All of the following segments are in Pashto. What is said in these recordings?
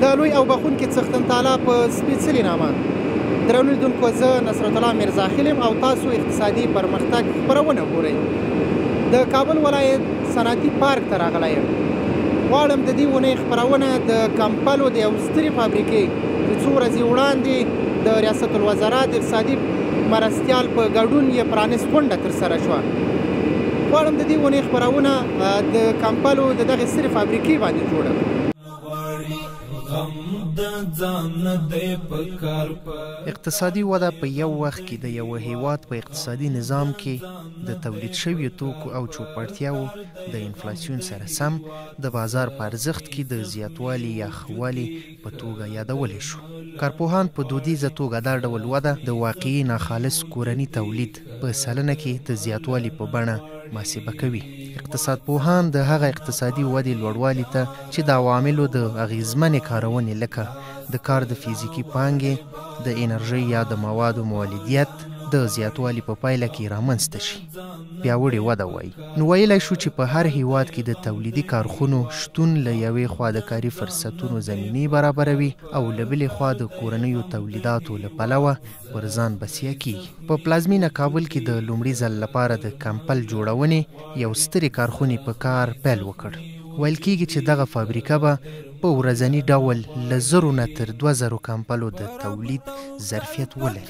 د لوی او بخونکي څښتن تعالی په سپېڅلي نامه درنو لیدونکو زه نصرت الله میرزا خیل یم او تاسو اقتصادي پرمختګ خپرونه ګورئ. د کابل ولایت صنعتي پارک ته راغلی یم. غواړم د دې اونۍ خپرونه د کمپلو د یو سترې فابریکې چې څو ورځې وړاندې د ریاست الوزرا د اقتصادي مرستیال په ګډون یې پرانیست غونډه ترسره شوه. غواړم د دې اونۍ خپرونه د کمپلو د دغې سترې فابریکې باندې جوړه کړم. اقتصادي وده په یو وخت کې د یو هیواد په اقتصادي نظام کې د تولید شویو توکو او چوپړتیاوو د انفلاسیون سره سم د بازار په ارزښت کې د زیاتوالي یا ښه والي په توګه یادولی شو. کارپوهان په دودیزه توګه دا ډول وده د واقعي ناخالص کورني تولید په سلنه کې د زیاتوالي په بڼه محاسبه کوي. اقتصاد پوهان د هغه اقتصادي ودې لوړوالي ته چې د عواملو د اغیزمنې کارونې لکه د کار د فزیکي پانګې، د انرژۍ یا د موادو مولدیت د زیاتوالي په پایله کې رامنځته شي پیاوړې وده وایي. نو ویلی شو چې په هر هیواد کې د تولیدي کارخونو شتون له یوې خوا د کاري فرصتونو زمینې برابروي او له بلې خوا د کورنیو تولیداتو له پلوه پر ځان بسیا کیږي. په پلازمینه کابل کې د لومړي ځل لپاره د کمپل جوړونې یو سترې کارخونې په کار پیل وکړ. ویل کیږي چې دغه فابریکه به په ورځني ډول له 1000 نه تر 2000 کمپلو د تولید ظرفیت ولري.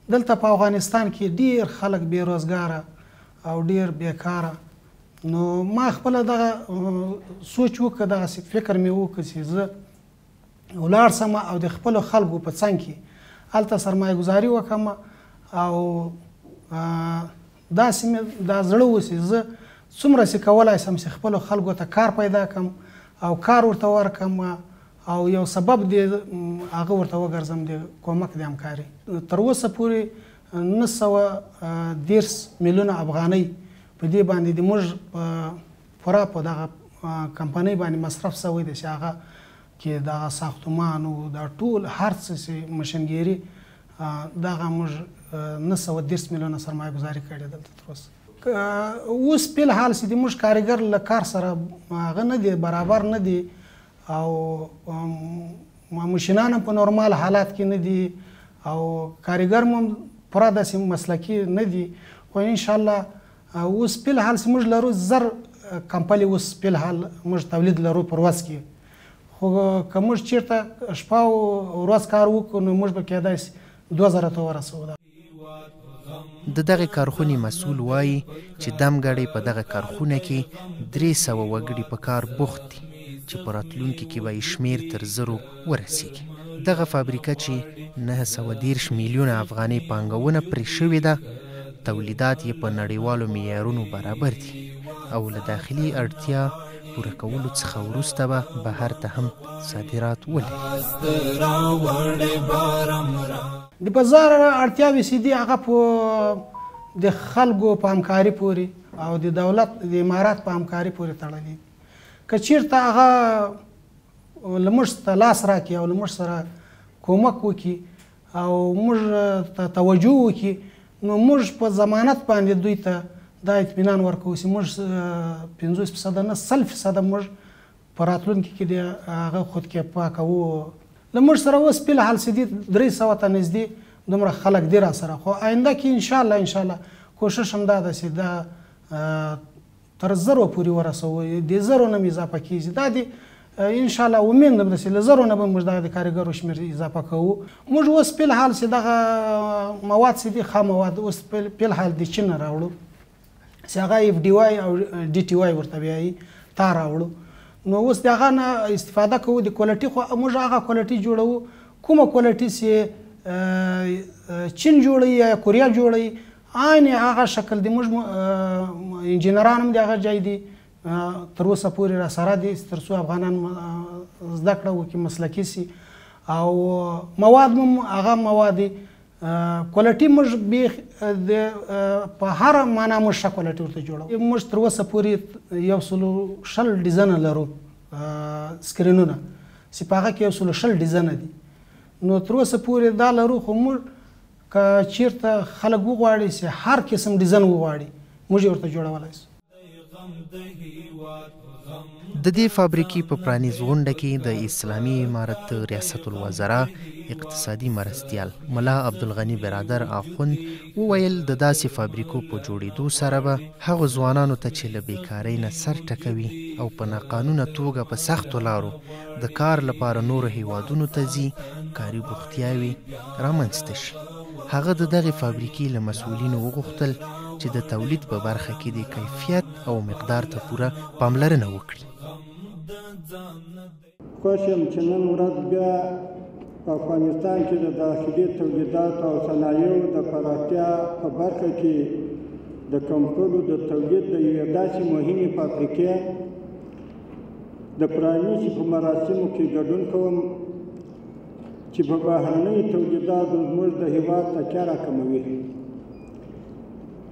دلته په افغانستان کې ډیر خلک بیروزګاره او ډیر بیکاره. نو ما خپل دغه سوچ وکړ، دغه فکر مې وکړ چې زه ولاړ سم او د خپلو خلکو په څنګ کې هلته سرمایه ګزاري وکړم او داسې مې دا زړه وسي زه څومره چې کولی شم چې خپلو خلکو ته کار پیدا کړم او کار ورته ورکړم او یو سبب دی هغه ورته وګرځم د کومک د همکاري. تر اوسه پورې 910 میلیونه افغانۍ په دې باندې د موږ پوره په دغه کمپنۍ باندې مصرف شوی دی چې هغه کې دغه ساختمان او دا ټول هر څه چې مشنګیري دغه موږ 910 میلیونه سرمایه ګزاري کړې دلته تر اوسه. اوس په حال چې د موږ کارګر له کار سره هغه نه دی برابر نه دی او ماشینان په نورمال حالات کې نه دي او کارګر مو پوره داسې مسلکي نه دي. خو ان شاء الله اوس په حال چې موږ لرو 1000 کمپنۍ اوس په حال موږ تولید لرو پر ورځ کې. خو که موږ چېرته شپه او ورځ کار وکړو نو موږ به کېدای شي 2000 ته ورسوو. د دغې کارخونې مسؤل وایي چې دمګړی په دغه کارخونه کې 300 وګړي په کار بوخت دي چې په راتلونکي کې به یې شمېر تر 1000 ورسیږي. دغه فابریکه چې 910 میلیونه افغانۍ پانګونه پرې شوې ده، تولیدات یې په نړیوالو معیارونو برابر دي او له داخلي اړتیا پوره کولو څخه وروسته به بهر ته هم صادرات ولري. د بازار اړتیاوې چې دي هغه په د خلکو په همکاري پورې او د دولت د امارات په همکاري پورې تړلي. که چېرته هغه له موږ ته لاس راکړي او له موږ سره کومک وکړي او موږ ته توجه وکړي نو موږ په ضمانت باندې دوی ته دا اطمینان ورکوو چې موږ 50% نه 100% موږ په راتلونکي کې د هغه خودکفا کوو. له موږ سره اوس په حال چې دي 300 ته نږدې دومره خلک دي را سره. خو آینده کې ان شاء الله کوشش هم دا ده چې دا تر 1000 پورې ورسوو، د 1000 نه اضافه کیږي. دا دی ان شاء الله امید ده چې له 1000 نه به موږ د کارګرو شمېر اضافه کوو. موږ اوس په حال چې دغه مواد چې دي خام مواد اوس په حال د چین راوړو چې هغه FDY او DTY ورته وایي تا راوړو. نو اوس د هغه نه استفاده کوو د کوالټي. خو موږ هغه کوالټي جوړوو کومه کوالټي چې چین جوړوي یا کوریا جوړوي عین هغه شکل د موږ انجینران هم د هغه ځای دي تر اوسه پورې را سره دي تر څو افغانان زده کړه وکړي مسلکي سي او مواد هم هغه مواد کوالټي موږ په هر معنا موږ ښه کوالټي ورته جوړوو. موږ تر اوسه پورې 160 ډیزاین لرو سکرینونه چې په هغه کې 160 ډیزاین دي. نو تر اوسه پورې دا لرو خو موږ که چیرته خلک وغواړي چې هر قسم ډیزاین وغواړي موږ ورته جوړولی شو. د دې فابریکې په پرانیز غونډه کې د اسلامي امارت ریاست الوزرا اقتصادي مرستیال ملا عبدالغني برادر اخوند وویل د داسې فابریکو په جوړېدو سره به هغو ځوانانو ته چې له بیکارۍ نه سر ټکوي او په ناقانونه توګه په سختو لارو د کار لپاره نورو هیوادونو ته ځي کاري بوختیاوې رامنځته شي. هغه د دغې فابریکې له مسؤلینو وغوښتل چې د تولید په برخه کې د کیفیت او مقدار ته پوره پاملرنه وکړي. خوښ یم چې نن ورځ بیا په افغانستان کې د داخلي تولیداتو او صنایعو د پراختیا په برخه کې د کمپلو د تولید د یوې داسې مهمې فابریکې د پرانیستي په مراسمو کې ګډون کوم چې په بهرنیو تولیداتو زموږ د هېواد تکیه راکموي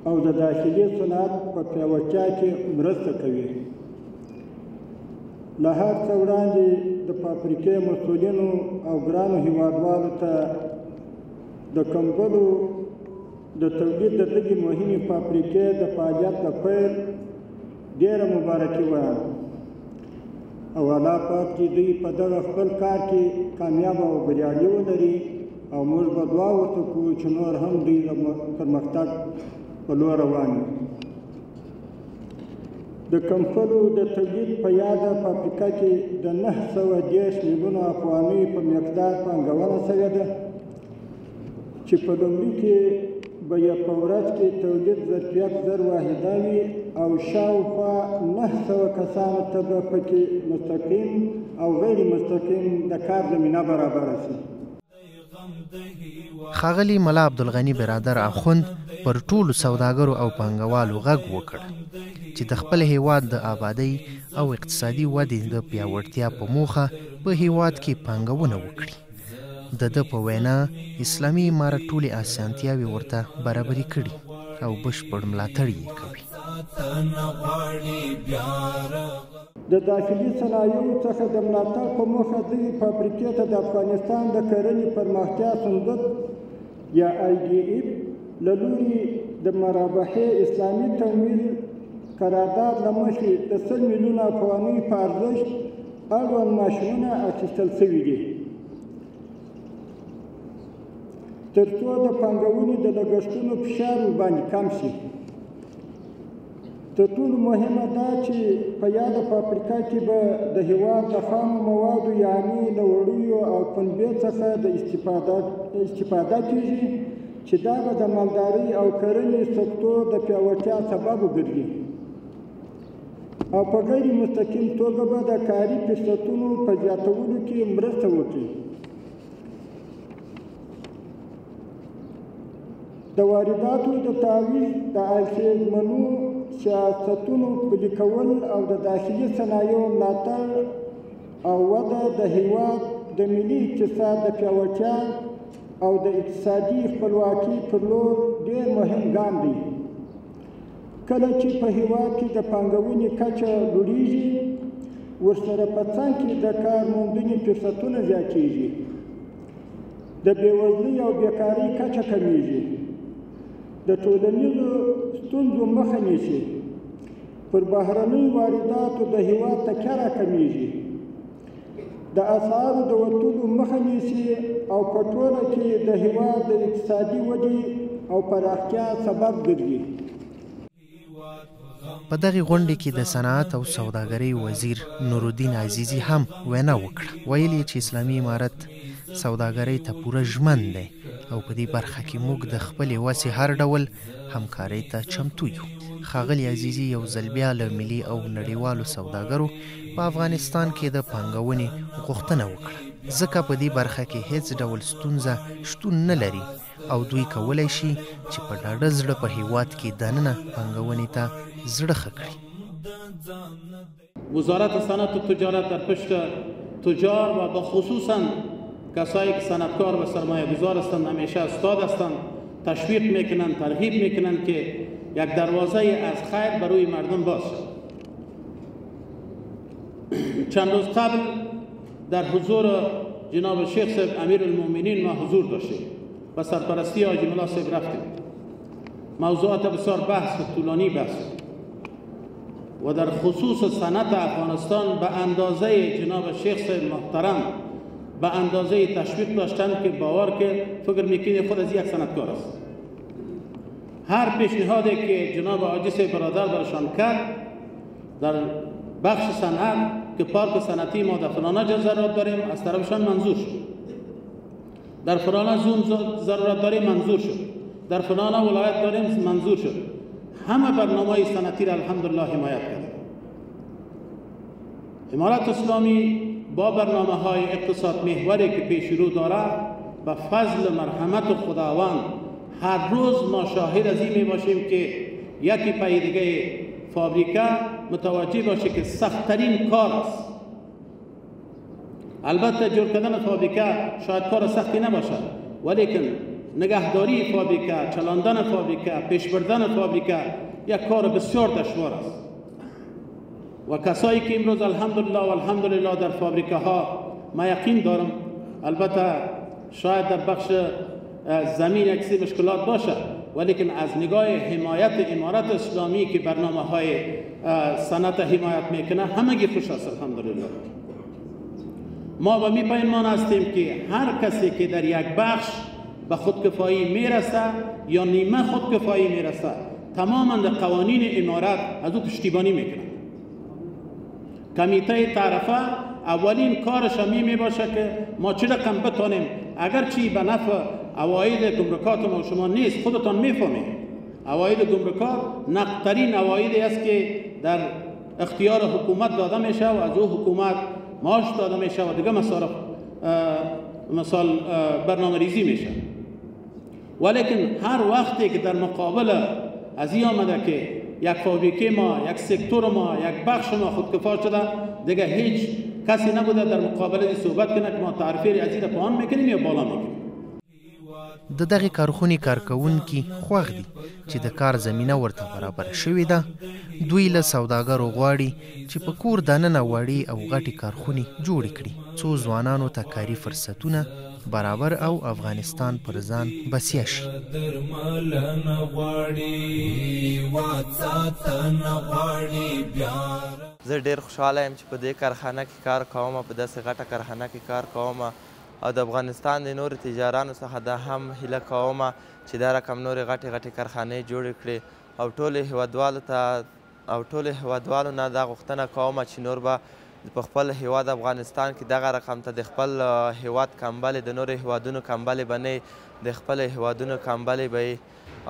او د داخلي صنعت په پیاوړتیا کې مرسته کوي. له هر څه وړاندې د فابریکې مسؤلینو او ګرانو هېوادوالو ته د کمبلو د تولید د دغې مهمې فابریکې د فعالیت د پیل ډېره مبارکي وایم او الله پاک چې دوی په دغه خپل کار کې کامیاب او بریالي ولري او موږ به دعا ورته کوو چې نور هم دوی د پرمختګ په لور روان وي. د کمپلو د تولید په یاده فابریکه کې د 910 میلیونه افغانیو په مقدار پانګونه شوې ده چې په لومړي کې به یې په ورځ کې تولید ظرفیت 1000 واحده وي او شاوخوا 900 کسانو ته به پکې مستقیم او غیر مستقیم د کار زمینه برابره شي. ښاغلي ملا عبدالغني برادر اخوند پر ټولو سوداګرو او پانګوالو غږ وکړ چې د خپل هیواد د آبادۍ او اقتصادي ودې د پیاوړتیا په موخه په هیواد کې پانګونه وکړي. د ده په وینا اسلامي امارت ټولې اسانتیاوې ورته برابرې کړي او بشپړ ملاتړ یې کوي. د داخلي صنایعو څخه د ملاتړ په موخه دغې فابریکې ته د افغانستان د کرنې پرمختیا صندوق یا IDF له لوري د مرابحې اسلامي تمویل قرارداد له مخې د 100 میلیونه افغانیو په ارزښت اړوند ماشینونه اخیستل شوي دي تر څو د پانګونې د لګښتونو فشار ورباندې کم شي. تر ټولو مهمه دا چې په یاده فابریکه کې به د هېواد د خامو موادو یعنې له وړیو او پنبې څخه د استفاده کېږي چې دا به د مالدارۍ او کرنې سکتور د پیاوړتیا سبب وګرځي او په غیر مستقیم توګه به د کاري فرصتونو په زیاتولو کې مرسته وکړي. د وارداتو د تعویض د اغېزمنو سیاستونو پلي کول او د داخلي صنایعو ملاتړ او وده د هېواد د ملي اقتصاد د پیاوړتیا او د اقتصادي خپلواکۍ پر لور ډېر مهم ګام دی. کله چې په هېواد کې د پانګونې کچه لوړېږي ورسره په څنګ کې د کار موندنې فرصتونه زیاتېږي د بېوزلۍ او بیکارۍ کچه کمیږي د ټولنیزو ستونزو مخه نیسي پر بهرنیو وارداتو د هېواد تکیه راکمیږي د اسعارو د وتلو مخه نیسي او په ټوله کې د هېواد د اقتصادي ودې او پراختیا سبب ګرځي. په دغې غونډې کې د صنعت او سوداګرۍ وزیر نورالدین عزیزي هم وینا وکړه. ویل یې چې اسلامي امارت سوداګرۍ ته پوره ژمن دی او په دې برخه کې موږ د خپلې وسې هر ډول همکارۍ ته چمتو یو. ښاغلي عزیزي یو ځل بیا له ملي او نړیوالو سوداګرو په افغانستان کې د پانګونې غوښتنه وکړه ځکه په دې برخه کې هیڅ ډول ستونزه شتون نه لري او دوی کولی شي چې په ډاډه زړه په هیواد کې دننه پانګونې ته زړه ښه کړي. وزارت صنعت و تجارت در پشت تجار و با خصوصا کسایی که صنعتکار و سرمایه گذار هستند همیشه استاد هستند تشویق میکنند ترغیب میکنند که یک دروازه از خیر برای مردم باز شد. چند روز قبل در حضور جناب شیخ صاحب امیر المؤمنین ما حضور داشتیم و سرپرستی حاجی ملا صاحب رفتیم. موضوعات بسیار بحث و طولانی بحث و در خصوص صنعت افغانستان به اندازه جناب شیخ صاحب محترم به اندازه تشویق داشتند که باور که فکر میکنید خود از یک صنعتکار است. هر پیشنهادی که جناب حاجی صاحب برادر برشان کرد در بخش صنعت که پارک صنعتی ما در فلانه جا ضرورت داریم از طرفشان منظور شد، در فلانه زون ضرورت داریم منظور شد، در فلانه ولایت داریم منظور شد. همه برنامه صنعتی را الحمدلله حمایت کرد. امارت اسلامی با برنامه های اقتصاد محوری که پیش رو داره به فضل مرحمت خداوند هر روز ما شاهد از این می باشیم که یکی پای دیگه فابریکه متوجه باشه که سخت‌ترین کار است. البته جور کردن فابریکه شاید کار سختی نباشد، ولیکن نگهداری فابریکه، چلاندن فابریکه، پیش بردن فابریکه یک کار بسیار دشوار است. و کسایی که امروز الحمدلله در فابریکه ها ما یقین دارم، البته شاید در بخش زمین اکسی مشکلات باشد، ولیکن از نگاه حمایت امارت اسلامی که برنامه های صنعت حمایت میکنه همگی خوش است الحمدلله. ما به می پیمان هستیم که هر کسی که در یک بخش به خودکفایی میرسه یا نیمه خودکفایی میرسه تماما در قوانین امارت از او پشتیبانی میکنه. کمیته تعرفه اولین کارش می باشه که ما چه رقم بتانیم اگرچه به نفع عواید گمرکات ما شما نیست، خودتان میفهمید عواید گمرکات نقدترین عوایدی است که در اختیار حکومت داده میشه و از او حکومت معاش داده میشه و دیگه مصارف مثال برنامه ریزی میشه. ولیکن هر وقتی که در مقابل از این آمده که یک فابریکه ما، یک سکتور ما، یک بخش ما خودکفا شده، دیگه هیچ کسی نبوده در مقابل صحبت کنه که ما تعرفه از این پایین میکنیم یا بالا میکنیم. د دغه کارخونې کارکوونکي خوښ دي چې د کار زمینه ورته برابره شوې ده. دوی له سوداګرو غواړي چې په کور دننه وړې او غټې کارخونې جوړې کړي څو ځوانانو ته کاري فرصتونه برابر او افغانستان پر ځان بسیا شي. زه ډېر خوشحاله یم چې په دې کارخانه کې کار کوم، په داسې غټه کارخانه کې کار کوم او د افغانستان د نورو تجارانو څخه دا هم هیله کوم چې دا رقم نورې غټې غټې کارخانې جوړې کړي او ټولو هیوادوالو نه دا غوښتنه کوم چې نور به په خپل هیواد افغانستان کې دغه رقم ته د خپل هیواد کمبلې د نورو هیوادونو کمبلې به نه د خپل هیوادونو کمبلې به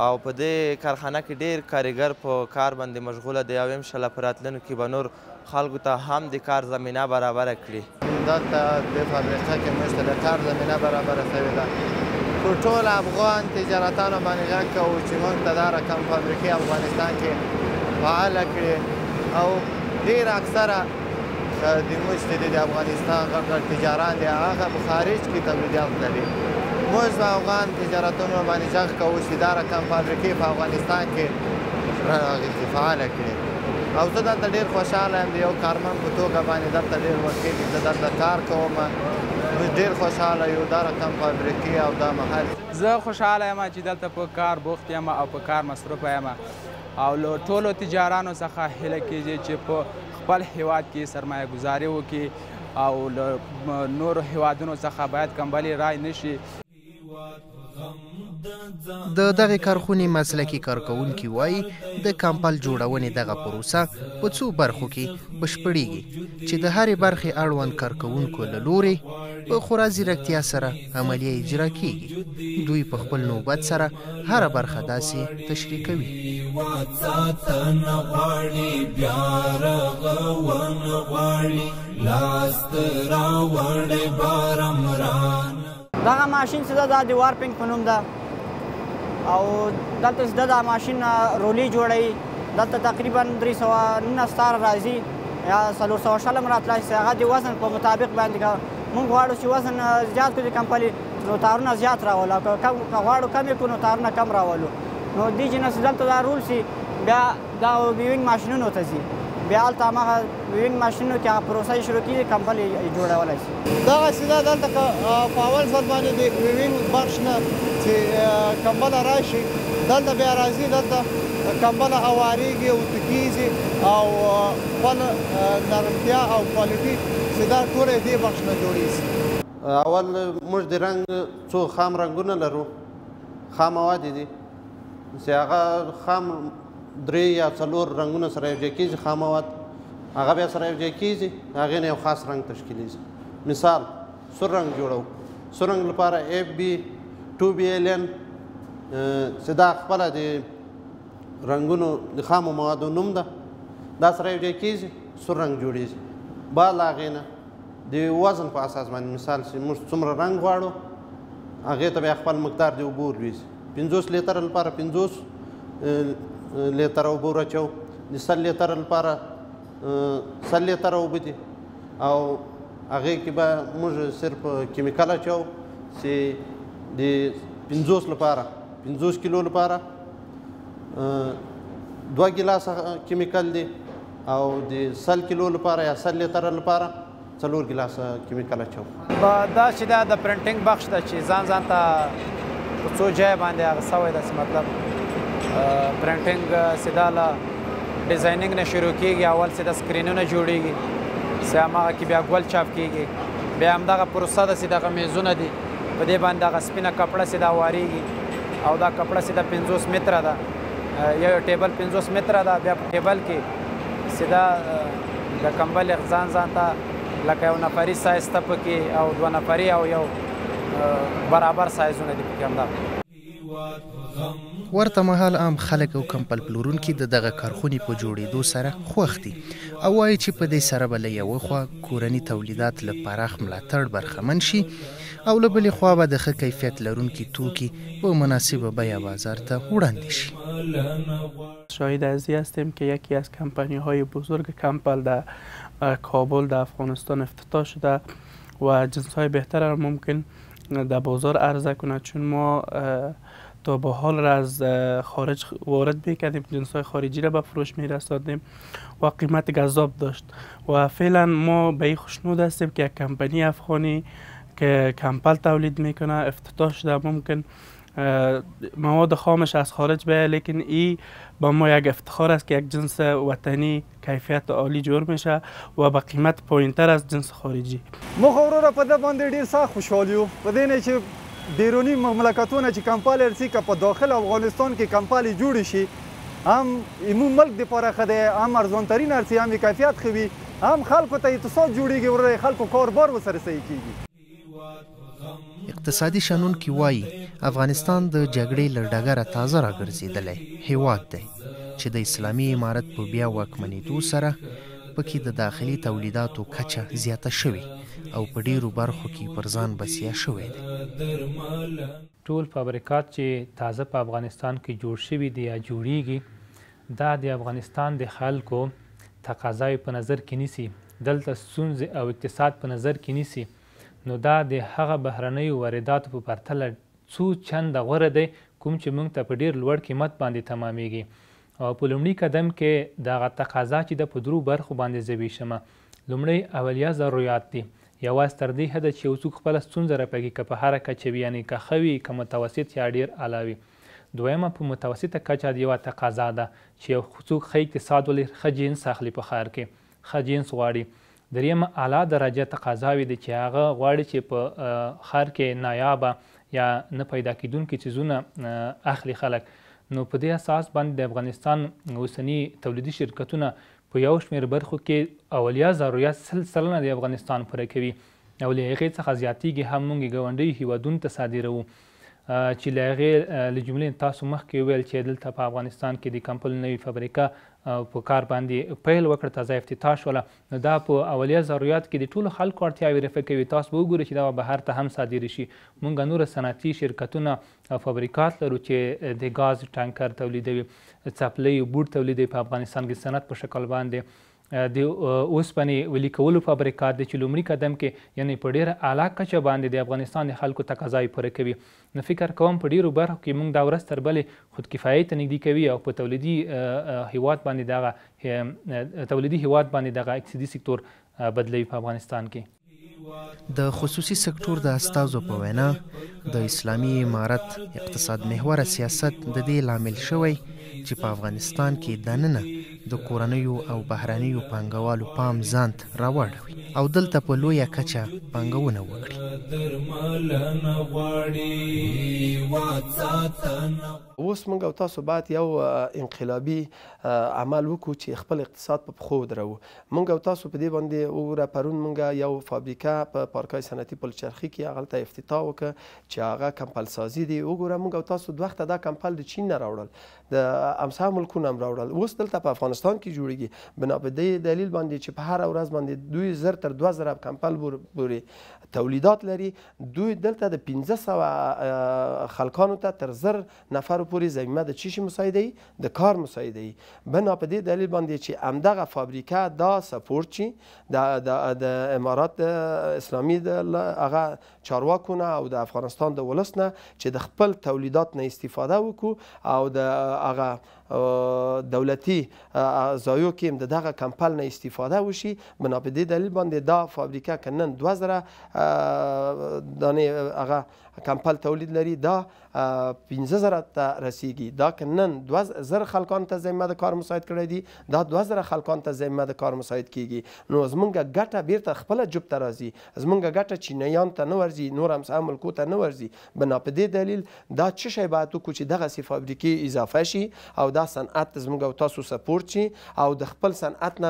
او په دې کارخانه کې ډېر کارګر په کار باندې مشغوله دی او انشاءالله په راتلونکي کې به نور خلکو ته هم د کار زمینه برابره کړي. دلته د فابریکه کې موږ ته د کار زمینه برابره شوې ده. پر ټول افغان تجارتانو باندې غږ کوو چې موږ ته دا رقم فابریکې افغانستان کې فعاله کړي او ډېر اکثره د موږ چې د افغانستان غټ تجاران دي هغه په خارج کې تولیدات لري. موږ په افغان تجارتونو باندې غږ کوو چې دا رقم فابریکې په افغانستان کې فعاله کړي او زه دلته ډېر خوشحاله یم د یو کارمن په توګه باندې دلته ډېر وخت کېږي زه دلته کار کوم. موږ ډېر خوشحاله یو دا رقم فابریکې او دا محل. زه خوشحاله یم چې دلته په کار بوخت یم او په کار مصروفه یم او له ټولو تجارانو څخه هیله کېږي چې په خپل هیواد کې سرمایه گذاري وکړي او له نورو هیوادونو څخه باید کمبلې رای نشي. د دغه کارخونې مسلکي کارکوونکي وایي د کمپل جوړونې دغه پروسه په څو برخو کې بشپړېږي چې د هرې برخې اړوند کارکوونکو له لورې په خورا ځیرکتیا سره عملیه اجرا کیږي. دوی په خپل نوبت سره هره برخه داسې تشریح کوي. دغه ماشین چې دا د وارپینګ په نوم ده او دلته چې دا ماشین رولي جوړوي دلته تقریبا 319 ستار راځي یا 400 شلم راتلی چې هغه د وزن په مطابق باندې موږ غواړو چې وزن زیات کړو د کمپنۍ نو تارونه زیات راولو او که غواړو کم یې کړو نو تارونه کم راولو. نو دې جنس دلته دا رول شي بیا دا ویوینګ ماشینونو ته ځي بیا هلته هماغه ویوینګ ماشینونو کې هغه پروسه شروع کېږي کمپل یې جوړولی شي. دغسې ده دلته په اول ځل باندې د ویوینګ بخش نه چې کمبله راشي دلته بیا راځي دلته کمبله هواریږي او تکیږي او خپل نرمتیا او کوالټي چې دا ټوله یې دې بخش نه جوړېږي. اول موږ د رنګ څو خام رنګونه لرو، خام مواد دي چې هغه خام 3 یا 4 رنګونه سره یو ځای کېږي، خام مواد هغه بیا سره یو ځای کېږي، هغې نه یو خاص رنګ تشکیلیږي. مثال سور رنګ جوړو، سور رنګ لپاره FB2BLN چې دا خپله د رنګونو د خامو موادو نوم ده، دا سره یو ځای کېږي سور رنګ جوړېږي. بعد له هغې نه د وزن په اساس باندې مثال چې موږ څومره رنګ غواړو هغې ته بیا خپل مقدار د اوبو ورلوېږي. 50 لیتره لپاره 50 لیتره اوبه ورچو، د 100 لیتره لپاره 100 لیتره اوبه دي او هغې کې به موږ صرف کیمیکل اچو چې د 50 لپاره 50 کیلو لپاره 2 ګیلاسه کیمیکل دی او د 100 کیلو لپاره یا 100 لیتره لپاره 4 ګیلاسه کیمیکل اچو. دا چې دا د پرنټینګ بخش ده چې ځان ته په څو ځای باندې هغه سوی ده چې مطلب پرنټینګ سیده له ډیزاینینګ نه شروع کېږي، اول سیده سکرینونه جوړېږي چې هماغه کې بیا ګل چاپ کېږي، بیا همدغه پروسه ده چې دغه میزونه دي په دې باندې دغه سپینه کپړه سیده هواریږي او دا کپړه سیده 50 متره ده، یو ټیبل 50 متره ده، بیا په ټیبل کې سیده د کمبل ځان ته لکه یو نفري سایز ته پکې او 2 نفري او یو برابر سایزونه دي پکې همدغه. ورته مهال عام خلک او کمپل پلورونکي د دغه کارخونې په جوړېدو سره خوښ دي او وایي چې په دې سره به له یوه خوا کورني تولیدات له پراخ ملاتړ برخمن شي او له بلې خوا به د ښه کیفیت لرونکي توکي په مناسبه بیه بازار ته وړاندې شي. شاهد ازی هستیم که یکی از کمپانی های بزرگ کمپل در کابل در افغانستان افتتاح شده و جنس های بهتر را ممکن در بازار عرضه کنند، چون ما تا به حال را از خارج وارد میکردیم، جنس های خارجی را به فروش میرساندیم و قیمت جذاب داشت و فعلا ما به این خوشنود هستیم که یک کمپانی افغانی که کمپل تولید میکنه افتتاح شده. ممکن مواد خامش از خارج بیاید لیکن این با ما یک افتخار است که یک جنس وطنی کیفیت عالی جور میشه و با قیمت پایینتر از جنس خارجی. ما خورو په دې باندې ډیر سخت خوشحال یو په دې نه چې بیرونی مملکتونه چې کمپال ارسي که په داخل افغانستان کې کمپال جوړ شي هم ایمو ملک د پاره خده هم ارزان ترین ارسي هم کیفیت خوي هم خلکو ته اقتصاد جوړیږي ورته خلکو کاروبار وسره صحیح کیږي. اقتصادي شنونکي وایي افغانستان د جګړې له ډګره تازه راګرځېدلی هیواد دی چې د اسلامي امارت په بیا واکمنېدو سره پکې د داخلي تولیداتو کچه زیاته شوې او په ډیرو برخو کې پر ځان بسیا شوی دی. ټول فابریکات چې تازه په افغانستان کې جوړ شوي دي یا جوړیږي دا د افغانستان د خلکو تقاضاوې په نظر کې نیسي، دلته ستونزې او اقتصاد په نظر کې نیسي، نو دا د هغه بهرنیو وارداتو په پرتله څو چنده غوره دی کوم چې موږ ته په ډیر لوړ قیمت باندې تمامیږي. او په لومړي قدم کې دغه تقاضا چې د په درو برخو باندې زه ویشمه. لومړی اولیا ضرورت دي، یوازې تر دې حده چې یو څوک خپله ستونزه راپکي که په هره کچه وي، یعنې که ښه وي که متوسط یا ډیر اعلی وي. دویمه په متوسطه کچه د یوه تقاضا ده چې یو څوک ښه اقتصاد ولري، ښه جنس اخلي په ښار کې، ښه جنس غواړي. دریمه اعلی درجه تقاضاوې دي چې هغه غواړي چې په ښار کې نایابه یا نه پیدا کیدونکي څیزونه اخلي خلک. نو په دې اساس باندې د افغانستان اوسني تولیدي شرکتونه په یو شمېر برخو کې اولیا ضرورت 100% د افغانستان پوره کوي او له هغې څخه زیاتیږي هم موږ ګاونډیو هیوادونو ته صادروو چې له هغې له جملې تاسو مخکې ویل چې دلته په افغانستان کې د کمپل نوې فابریکه په کار باندې پیل وکړه، تازه افتتاح شوله. نو دا په اولیا ضرورت کې د ټولو خلکو اړتیاوې رفع کوي. تاسو به وګورئ چې دا بهر ته هم صادرې شي. موږ نور صنعتي شرکتونه او فابریکات لرو چې د ګاز ټانکر تولیدوي، څپلۍ او بوټ تولیدوي په افغانستان کې صنعت په شکل باندې د اوسپنې ویلي کولو فابریکات دی چې لومړي قدم کې یعنې په ډېره اعلی کچه باندې د افغانستان د خلکو تقاضا پوره کوي. نو فکر کوم په ډېرو برخو کې موږ دا ورځ تر بلې خودکفایۍ ته نږدې کوي او په تولیدي هیواد باندې دغه اقتصادي سکتور بدلوي په افغانستان کې. د خصوصي سکتور د استازو په وینا د اسلامي امارت اقتصاد محوره سیاست د دې لامل شوی چې په افغانستان کې دننه د کورنیو او بهرنیو پانګوالو پام ځان ته راواړوي او دلته په لویه کچه پانګونه وکړي. اوس موږ او تاسو باید یو انقلابي عمل وکړو چې خپل اقتصاد په پښو ودرو. موږ او تاسو په دې باندې وګوره پرون موږ یو فابریکه په پارکای صنعتي پلچرخي کې هغلته افتتاح وکړه چې هغه کمپل سازي دی. وګوره موږ او تاسو د وخته دا کمپل د چین نه راوړل، د امسا ملکونو هم راوړل، اوس دلته په افغانستان کې جوړیږي. بنا په دې دلیل باندې چې په هر ورځ باندې 2000 تر 2000 کمپل پورې تولیدات لري. دوی دلته د 1500 خلکانو ته تر 1000 نفر پورې ضمیمه د چی شي مساعده‌ای د کار مساعده‌ای. بنا په دې دلیل باندې چې همدغه فابریکه دا سپورت شي د امارات اسلامي د هغه چارواکونه او د افغانستان د ولس نه چې د خپل تولیدات نه استفاده وکړو او د هغه دولتي ځایو کې هم دغه کمپل نه استفاده وشي. بنا په دې دلیل باندې دا فابریکه که نن 2000 دانې هغه کمپل تولید لري، دا 15000 ته رسیږي. دا که نن 2000 خلکان ته ضمیمه د کار مساعد کړی دي، دا 2000 خلکان ته ضمیمه د کار مساعد کیږي. نو زمونږ ګټه بیرته خپله جوب ته راځي، زمونږ ګټه چینیان ته نه ورځي، نور همسایه ملکو ته نه ورځي. بنا په دې دلیل دا څه شی باید وکړو چې دغسې فابریکې اضافه شي او دا صنعت زمونږ او تاسو سپورت شي او د خپل صنعت نه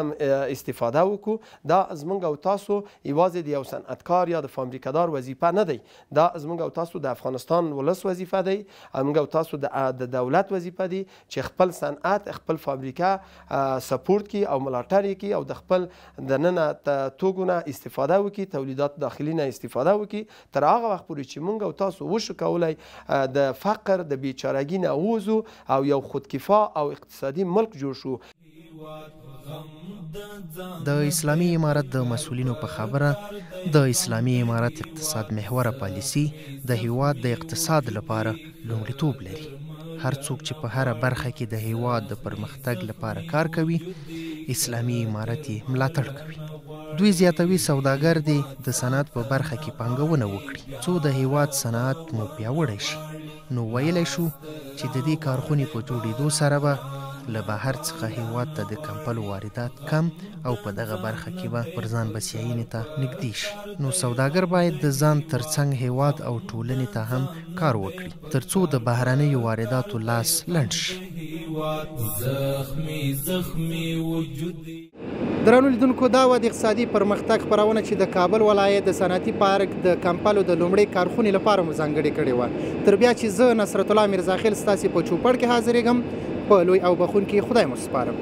استفاده وکړو. دا زمونږ او تاسو یوازې د یو صنعتکار یا د فابریکهدار وظیفه نه دی، دا زمونږ او تاسو د افغانستان ولس وظیفه دی، موږ او تاسو د دولت وظیفه دی چې خپل صنعت خپل فابریکه سپورت کی او ملاتړ کی او د خپل د ننه توکو نه استفاده وکړي، تولیدات داخلي نه استفاده وکړي. تر هغه وخت پورې چې موږ او تاسو وشو کولی د فقر د بیچارګي نه ووځو او یو خودکفا او اقتصادي ملک جوړ شو. د اسلامي امارت د مسؤلینو په خبره د اسلامي امارت اقتصاد محوره پالیسي د هیواد د اقتصاد لپاره لومړیتوب لري. هر څوک چې په هره برخه کې د هیواد د پرمختګ لپاره کار کوي اسلامي امارت یې ملاتړ کوي. دوی زیاتوي سوداګر دي د صنعت په برخه کې پانګونه وکړي څو د هیواد صنعت مو پیاوړی شي. نو ویلی شو چې د دې کارخونې په جوړېدو سره به له بهر څخه هیواد ته د کمپلو واردات کم او په دغه برخه کې به پر ځان بسیاینې ته نږدې شي. نو سوداګر باید د ځان ترڅنګ هیواد او ټولنې ته هم کار وکړي ترڅو د بهرنیو وارداتو لاس لنډ شي. درنو لیدونکو، دا وه د اقتصادي پرمختګ خپرونه چې د کابل ولایت د صنعتي پارک د کمپلو د لومړۍ کارخونې لپاره مو ځانګړې کړې وه. تر بیا چې زه نصرت الله میرزاخیل ستاسې په چوپړ کې حاضرېږم، په لوی او بخونکي خدای مو سپارم.